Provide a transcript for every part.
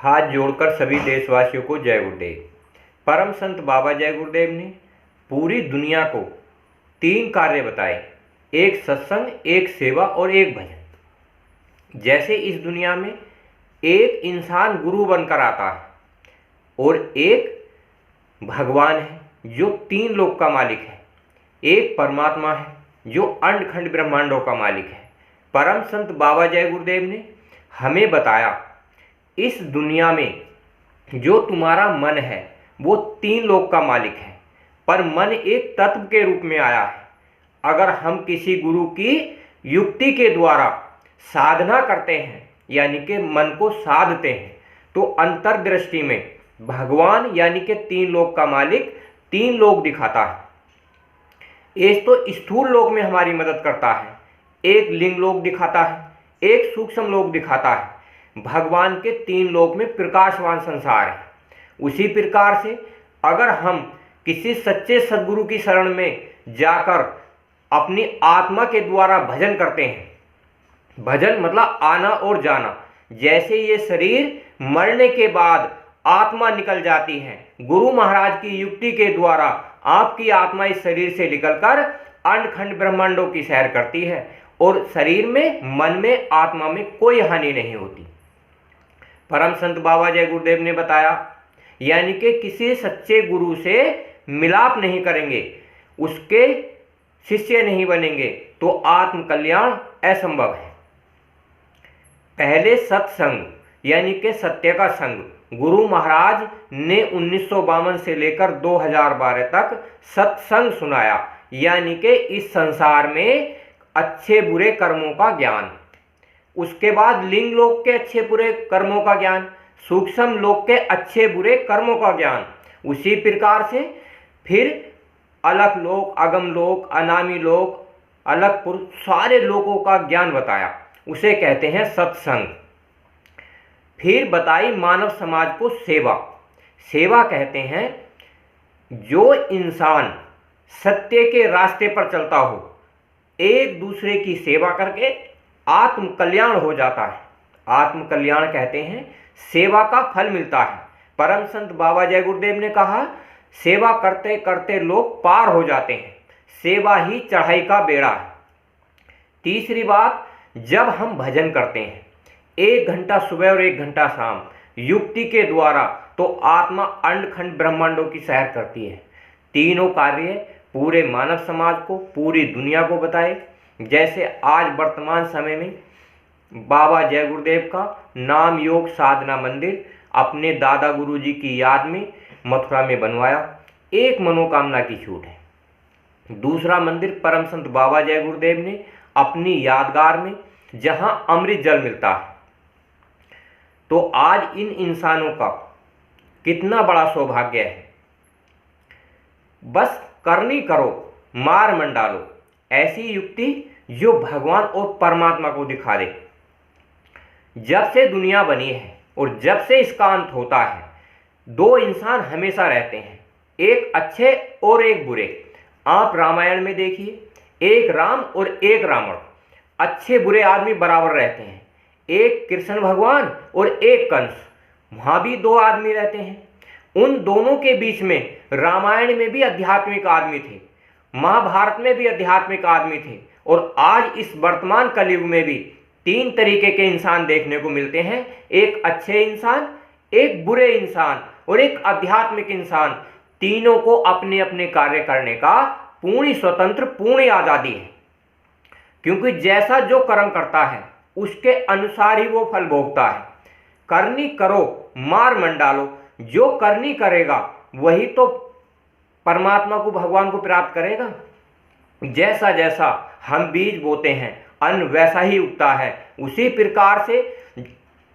हाथ जोड़कर सभी देशवासियों को जय गुरुदेव। परम संत बाबा जय गुरुदेव ने पूरी दुनिया को 3 कार्य बताए, एक सत्संग, एक सेवा और एक भजन। जैसे इस दुनिया में एक इंसान गुरु बनकर आता है और एक भगवान है जो 3 लोक का मालिक है, एक परमात्मा है जो अंड खंड ब्रह्मांडों का मालिक है। परम संत बाबा जय गुरुदेव ने हमें बताया, इस दुनिया में जो तुम्हारा मन है वो 3 लोक का मालिक है, पर मन एक तत्व के रूप में आया है। अगर हम किसी गुरु की युक्ति के द्वारा साधना करते हैं, यानी कि मन को साधते हैं, तो अंतर्दृष्टि में भगवान यानी कि 3 लोक का मालिक 3 लोक दिखाता है। एक तो स्थूल लोक में हमारी मदद करता है, एक लिंग लोक दिखाता है, एक सूक्ष्म लोक दिखाता है। भगवान के 3 लोक में प्रकाशवान संसार है। उसी प्रकार से अगर हम किसी सच्चे सद्गुरु की शरण में जाकर अपनी आत्मा के द्वारा भजन करते हैं, भजन मतलब आना और जाना, जैसे ये शरीर मरने के बाद आत्मा निकल जाती है, गुरु महाराज की युक्ति के द्वारा आपकी आत्मा इस शरीर से निकलकर अंडखंड ब्रह्मांडों की सैर करती है और शरीर में, मन में, आत्मा में कोई हानि नहीं होती। परम संत बाबा जय गुरुदेव ने बताया, यानी कि किसी सच्चे गुरु से मिलाप नहीं करेंगे, उसके शिष्य नहीं बनेंगे तो आत्म कल्याण असंभव है। पहले सत्संग यानी कि सत्य का संग गुरु महाराज ने 1952 से लेकर 2012 तक सत्संग सुनाया, यानी कि इस संसार में अच्छे बुरे कर्मों का ज्ञान। उसके बाद लिंग लोक के अच्छे बुरे कर्मों का ज्ञान, सूक्ष्म लोक के अच्छे बुरे कर्मों का ज्ञान। उसी प्रकार से फिर अलग लोक, अगम लोक, अनामी लोक, अलग पुरुष, सारे लोकों का ज्ञान बताया, उसे कहते हैं सत्संग। फिर बताई मानव समाज को सेवा। सेवा कहते हैं जो इंसान सत्य के रास्ते पर चलता हो, एक दूसरे की सेवा करके आत्म कल्याण हो जाता है। आत्म कल्याण कहते हैं सेवा का फल मिलता है। परम संत बाबा जय गुरुदेव ने कहा, सेवा करते करते लोग पार हो जाते हैं, सेवा ही चढ़ाई का बेड़ा है। तीसरी बात, जब हम भजन करते हैं 1 घंटा सुबह और 1 घंटा शाम युक्ति के द्वारा, तो आत्मा अंडखंड ब्रह्मांडों की सैर करती है। तीनों कार्य पूरे मानव समाज को, पूरी दुनिया को बताए। जैसे आज वर्तमान समय में बाबा जय गुरुदेव का नाम योग साधना मंदिर अपने दादा गुरु जी की याद में मथुरा में बनवाया, एक मनोकामना की छूट है। दूसरा मंदिर परम संत बाबा जय गुरुदेव ने अपनी यादगार में, जहां अमृत जल मिलता है। तो आज इन इंसानों का कितना बड़ा सौभाग्य है। बस करनी करो, मार मन डालो, ऐसी युक्ति जो भगवान और परमात्मा को दिखा दे। जब से दुनिया बनी है और जब से इसका अंत होता है, 2 इंसान हमेशा रहते हैं, एक अच्छे और एक बुरे। आप रामायण में देखिए, एक राम और एक रावण, अच्छे बुरे आदमी बराबर रहते हैं। एक कृष्ण भगवान और एक कंस, वहाँ भी 2 आदमी रहते हैं। उन दोनों के बीच में रामायण में भी आध्यात्मिक आदमी थे, महाभारत में भी आध्यात्मिक आदमी थे, और आज इस वर्तमान कलयुग में भी 3 तरीके के इंसान देखने को मिलते हैं, एक अच्छे इंसान, एक बुरे इंसान और एक आध्यात्मिक इंसान। तीनों को अपने अपने कार्य करने का पूर्ण स्वतंत्र, पूर्ण आज़ादी है, क्योंकि जैसा जो कर्म करता है उसके अनुसार ही वो फल भोगता है। करनी करो, मार मन डालो, जो करनी करेगा वही तो परमात्मा को, भगवान को प्राप्त करेगा। जैसा जैसा हम बीज बोते हैं अन्न वैसा ही उगता है। उसी प्रकार से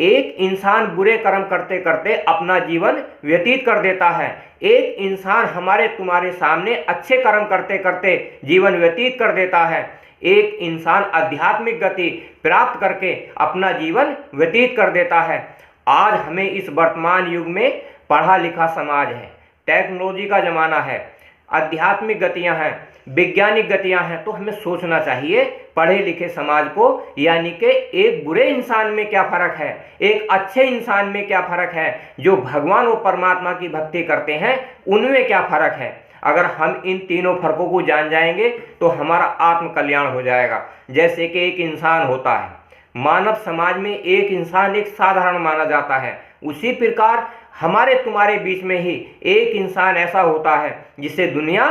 एक इंसान बुरे कर्म करते करते अपना जीवन व्यतीत कर देता है, एक इंसान हमारे तुम्हारे सामने अच्छे कर्म करते करते जीवन व्यतीत कर देता है, एक इंसान आध्यात्मिक गति प्राप्त करके अपना जीवन व्यतीत कर देता है। आज हमें इस वर्तमान युग में पढ़ा लिखा समाज है, टेक्नोलॉजी का ज़माना है, आध्यात्मिक गतियां हैं, वैज्ञानिक गतियां हैं, तो हमें सोचना चाहिए पढ़े लिखे समाज को, यानी कि एक बुरे इंसान में क्या फर्क है, एक अच्छे इंसान में क्या फर्क है, जो भगवान और परमात्मा की भक्ति करते हैं उनमें क्या फर्क है। अगर हम इन तीनों फर्कों को जान जाएंगे तो हमारा आत्म कल्याण हो जाएगा। जैसे कि एक इंसान होता है, मानव समाज में एक इंसान एक साधारण माना जाता है, उसी प्रकार हमारे तुम्हारे बीच में ही एक इंसान ऐसा होता है जिसे दुनिया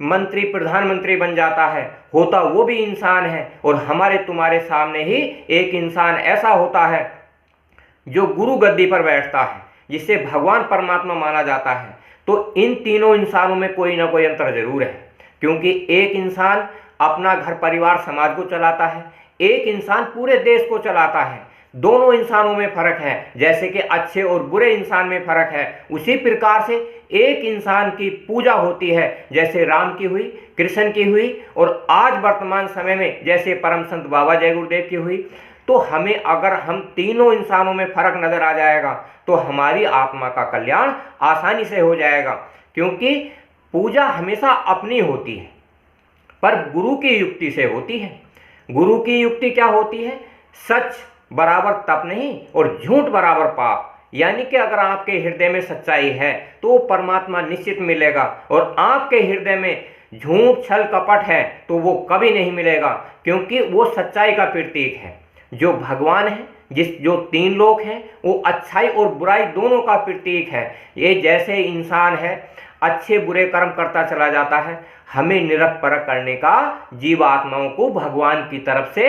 मंत्री प्रधानमंत्री बन जाता है, होता वो भी इंसान है। और हमारे तुम्हारे सामने ही एक इंसान ऐसा होता है जो गुरु गद्दी पर बैठता है, जिसे भगवान परमात्मा माना जाता है। तो इन तीनों इंसानों में कोई ना कोई अंतर जरूर है, क्योंकि एक इंसान अपना घर परिवार समाज को चलाता है, एक इंसान पूरे देश को चलाता है। दोनों इंसानों में फर्क है, जैसे कि अच्छे और बुरे इंसान में फर्क है, उसी प्रकार से एक इंसान की पूजा होती है, जैसे राम की हुई, कृष्ण की हुई, और आज वर्तमान समय में जैसे परम संत बाबा जय गुरुदेव की हुई। तो हमें अगर हम तीनों इंसानों में फर्क नजर आ जाएगा तो हमारी आत्मा का कल्याण आसानी से हो जाएगा, क्योंकि पूजा हमेशा अपनी होती है पर गुरु की युक्ति से होती है। गुरु की युक्ति क्या होती है? सच बराबर तप नहीं और झूठ बराबर पाप। यानी कि अगर आपके हृदय में सच्चाई है तो वो परमात्मा निश्चित मिलेगा, और आपके हृदय में झूठ छल कपट है तो वो कभी नहीं मिलेगा, क्योंकि वो सच्चाई का प्रतीक है। जो भगवान है, जो तीन लोक हैं, वो अच्छाई और बुराई दोनों का प्रतीक है। ये जैसे इंसान है अच्छे बुरे कर्म करता चला जाता है, हमें निरख परख करने का जीवात्माओं को भगवान की तरफ से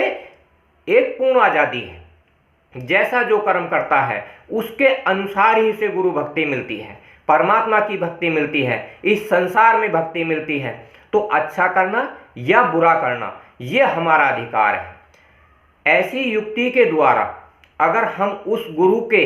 एक पूर्ण आजादी है। जैसा जो कर्म करता है उसके अनुसार ही उसे गुरु भक्ति मिलती है, परमात्मा की भक्ति मिलती है, इस संसार में भक्ति मिलती है। तो अच्छा करना या बुरा करना ये हमारा अधिकार है। ऐसी युक्ति के द्वारा अगर हम उस गुरु के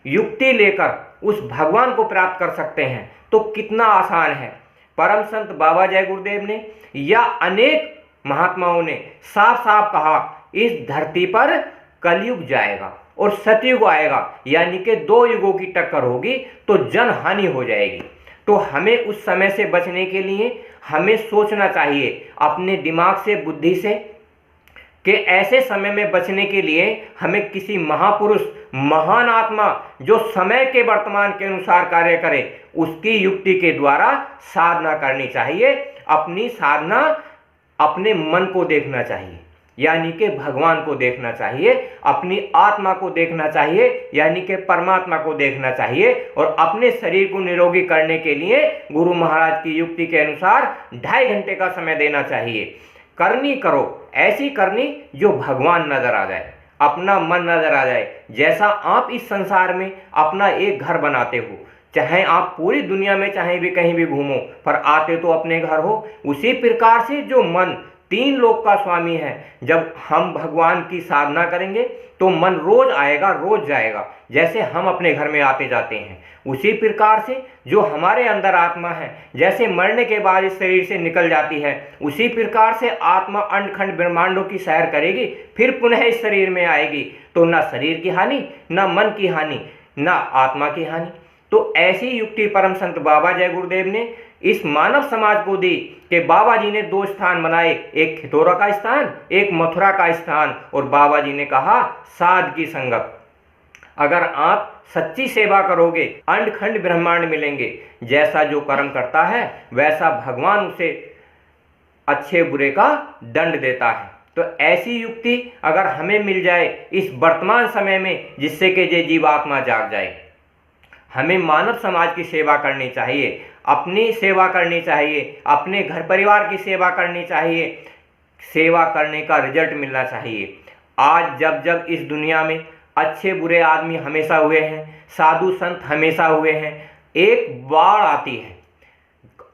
युक्ति लेकर उस भगवान को प्राप्त कर सकते हैं तो कितना आसान है। परम संत बाबा जय गुरुदेव ने या अनेक महात्माओं ने साफ साफ कहा, इस धरती पर कलयुग जाएगा और सतयुग आएगा, यानी कि दो युगों की टक्कर होगी तो जन हानि हो जाएगी। तो हमें उस समय से बचने के लिए हमें सोचना चाहिए अपने दिमाग से, बुद्धि से, कि ऐसे समय में बचने के लिए हमें किसी महापुरुष, महान आत्मा जो समय के वर्तमान के अनुसार कार्य करे, उसकी युक्ति के द्वारा साधना करनी चाहिए। अपनी साधना अपने मन को देखना चाहिए, यानी कि भगवान को देखना चाहिए, अपनी आत्मा को देखना चाहिए, यानी कि परमात्मा को देखना चाहिए, और अपने शरीर को निरोगी करने के लिए गुरु महाराज की युक्ति के अनुसार 2.5 घंटे का समय देना चाहिए। करनी करो ऐसी करनी जो भगवान नजर आ जाए, अपना मन नजर आ जाए। जैसा आप इस संसार में अपना एक घर बनाते हो, चाहे आप पूरी दुनिया में चाहे भी कहीं भी घूमो, पर आते तो अपने घर हो, उसी प्रकार से जो मन 3 लोक का स्वामी है, जब हम भगवान की साधना करेंगे तो मन रोज आएगा रोज जाएगा। जैसे हम अपने घर में आते जाते हैं, उसी प्रकार से जो हमारे अंदर आत्मा है, जैसे मरने के बाद इस शरीर से निकल जाती है, उसी प्रकार से आत्मा अंडखंड ब्रह्मांडों की सैर करेगी, फिर पुनः इस शरीर में आएगी। तो ना शरीर की हानि, ना मन की हानि, ना आत्मा की हानि। तो ऐसी युक्ति परम संत बाबा जय गुरुदेव ने इस मानव समाज को दी कि बाबा जी ने 2 स्थान बनाए, एक खितौरा का स्थान, एक मथुरा का स्थान। और बाबा जी ने कहा, साध की संगत। अगर आप सच्ची सेवा करोगे, अंडखंड ब्रह्मांड मिलेंगे। जैसा जो कर्म करता है वैसा भगवान उसे अच्छे बुरे का दंड देता है। तो ऐसी युक्ति अगर हमें मिल जाए इस वर्तमान समय में, जिससे कि ये जीवात्मा जाग जाए। हमें मानव समाज की सेवा करनी चाहिए, अपनी सेवा करनी चाहिए, अपने घर परिवार की सेवा करनी चाहिए, सेवा करने का रिजल्ट मिलना चाहिए। आज जब जब इस दुनिया में अच्छे बुरे आदमी हमेशा हुए हैं, साधु संत हमेशा हुए हैं, एक बाढ़ आती है,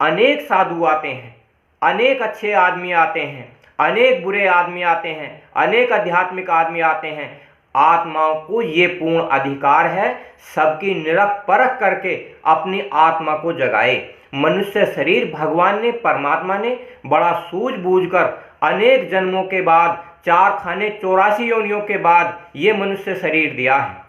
अनेक साधु आते हैं, अनेक अच्छे आदमी आते हैं, अनेक बुरे आदमी आते हैं, अनेक आध्यात्मिक आदमी आते हैं। आत्माओं को ये पूर्ण अधिकार है सबकी निरख परख करके अपनी आत्मा को जगाए। मनुष्य शरीर भगवान ने, परमात्मा ने बड़ा सूझबूझकर अनेक जन्मों के बाद, 4 खाने 84 योनियों के बाद ये मनुष्य शरीर दिया है।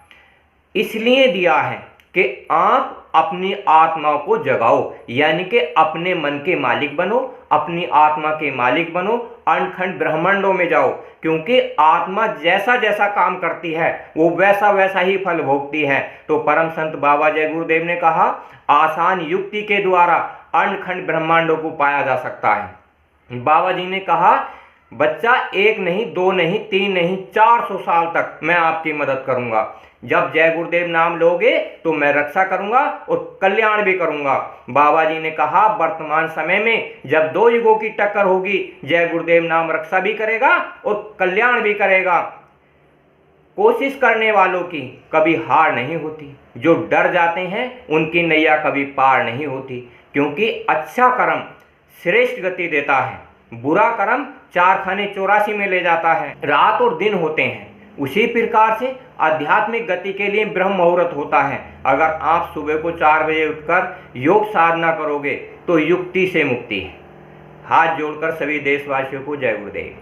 इसलिए दिया है कि आप अपनी आत्मा को जगाओ, यानी कि अपने मन के मालिक बनो, अपनी आत्मा के मालिक बनो, अनखंड ब्रह्मांडों में जाओ, क्योंकि आत्मा जैसा जैसा काम करती है वो वैसा वैसा ही फल भोगती है। तो परम संत बाबा जय गुरुदेव ने कहा, आसान युक्ति के द्वारा अनखंड ब्रह्मांडों को पाया जा सकता है। बाबा जी ने कहा, बच्चा 1 नहीं 2 नहीं 3 नहीं 400 साल तक मैं आपकी मदद करूंगा। जब जय गुरुदेव नाम लोगे तो मैं रक्षा करूंगा और कल्याण भी करूंगा। बाबा जी ने कहा, वर्तमान समय में जब 2 युगों की टक्कर होगी, जय गुरुदेव नाम रक्षा भी करेगा और कल्याण भी करेगा। कोशिश करने वालों की कभी हार नहीं होती, जो डर जाते हैं उनकी नैया कभी पार नहीं होती, क्योंकि अच्छा कर्म श्रेष्ठ गति देता है, बुरा कर्म 4 खाने 84 में ले जाता है। रात और दिन होते हैं, उसी प्रकार से आध्यात्मिक गति के लिए ब्रह्म मुहूर्त होता है। अगर आप सुबह को 4 बजे उठकर योग साधना करोगे तो युक्ति से मुक्ति है। हाथ जोड़कर सभी देशवासियों को जय गुरुदेव।